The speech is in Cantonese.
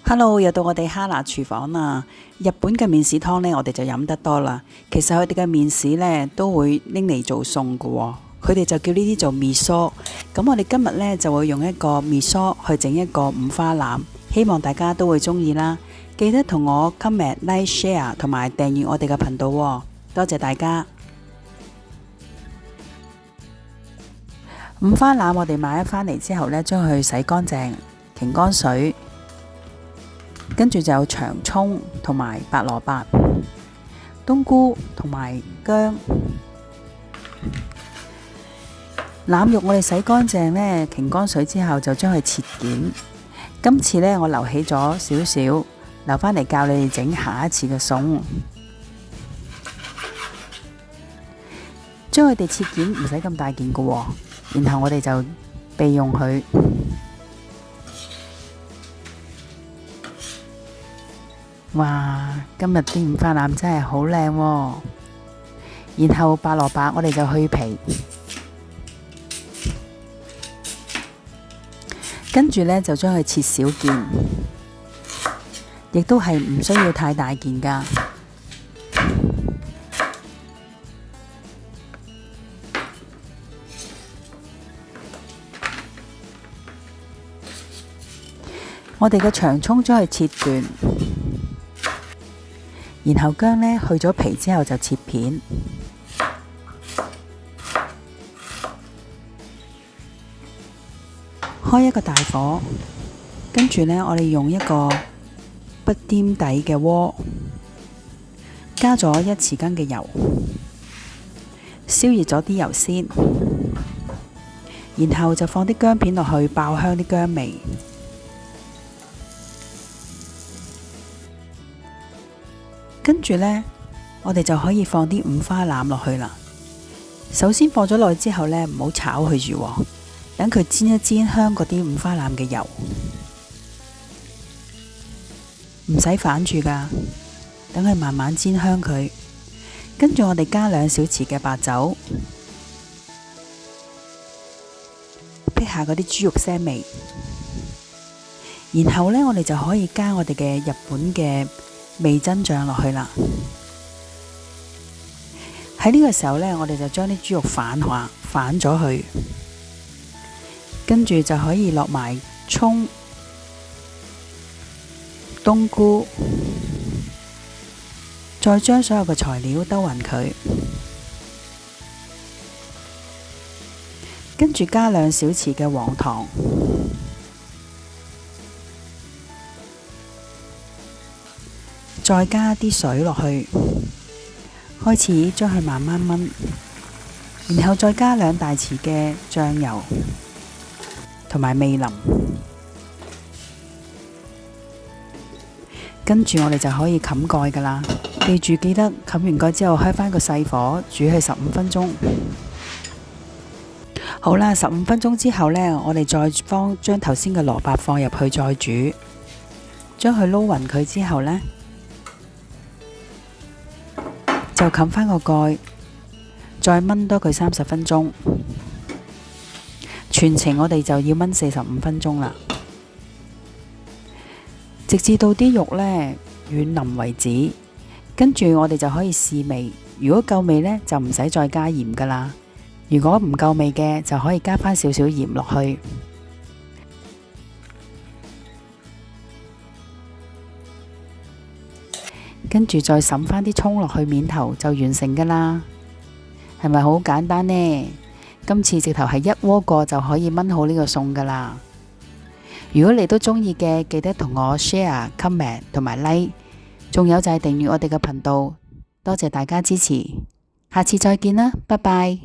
Hello，又到我哋哈拿廚房啦。日本嘅麵豉湯呢，我哋就飲得多啦。其實佢哋嘅麵豉呢，都會拎嚟做餸㗎喎。佢哋就叫呢啲做味噌。咁我哋今日呢，就會用一個味噌去整一個五花腩，希望大家都會中意啦。記得同我 comment、like、share 同埋訂閱我哋嘅頻道喎。多謝大家。五花腩我哋買咗返嚟之後呢，將佢洗乾淨，擎乾水。跟住就有長蔥同埋白蘿蔔、冬菇同埋薑。腩肉我哋洗乾淨呢，擎乾水之後就將佢切件。今次呢，我留起咗少少，留返嚟教你哋整下一次嘅餸。將佢哋切件唔使咁大件㗎喎，然後我哋就備用佢。哇！今日啲五花腩真係好靚喎。然後白蘿蔔我哋就去皮，跟住呢，就將佢切小件，亦都係唔需要太大件㗎。我哋嘅長蔥將佢切段。然後薑呢，去咗皮之後就切片，開一個大火，跟住呢，我哋用一個不掂底嘅鍋，加咗1匙羹嘅油，燒熱咗啲油先，然後就放啲薑片落去，爆香啲薑味。跟住呢，我哋就可以放啲五花腩落去啦。首先放咗落去之後呢，唔好炒佢住，等佢煎一煎香嗰啲五花腩嘅油，唔使反住噶，等佢慢慢煎香佢。跟住我哋加2小匙嘅白酒，辟下嗰啲豬肉腥味。然後呢，我哋就可以加我哋嘅日本嘅味噌醬落去啦。喺呢個時候呢，我哋就將啲豬肉反咗佢，跟住就可以落埋蔥、冬菇，再將所有嘅材料兜勻佢，跟住加2小匙嘅黃糖。再加啲水落去，開始將佢慢慢燜，然後再加2大匙嘅醬油同埋味淋，跟住我哋就可以冚蓋噶啦。記得冚完蓋之後開返個細火煮佢15分鐘。好啦，15分鐘之後呢，我哋再將頭先嘅蘿蔔放入去再煮，將佢撈勻佢之後呢，就冚返個蓋，再燜多佢30分鐘。全程我哋就要燜45分鐘啦，直至到啲肉呢軟腍為止。跟住我哋就可以試味，如果夠味呢，就唔使再加鹽噶啦。如果唔夠味嘅，就可以加返少少鹽落去。跟住再揼返啲蔥落去面頭就完成噶啦，係咪好簡單呢？今次直頭係一鍋過就可以燜好呢個餸噶啦。如果你都中意嘅，記得同我 share、comment 同埋 like， 仲有就係訂閱我哋嘅頻道。多謝大家支持，下次再見啦，拜拜。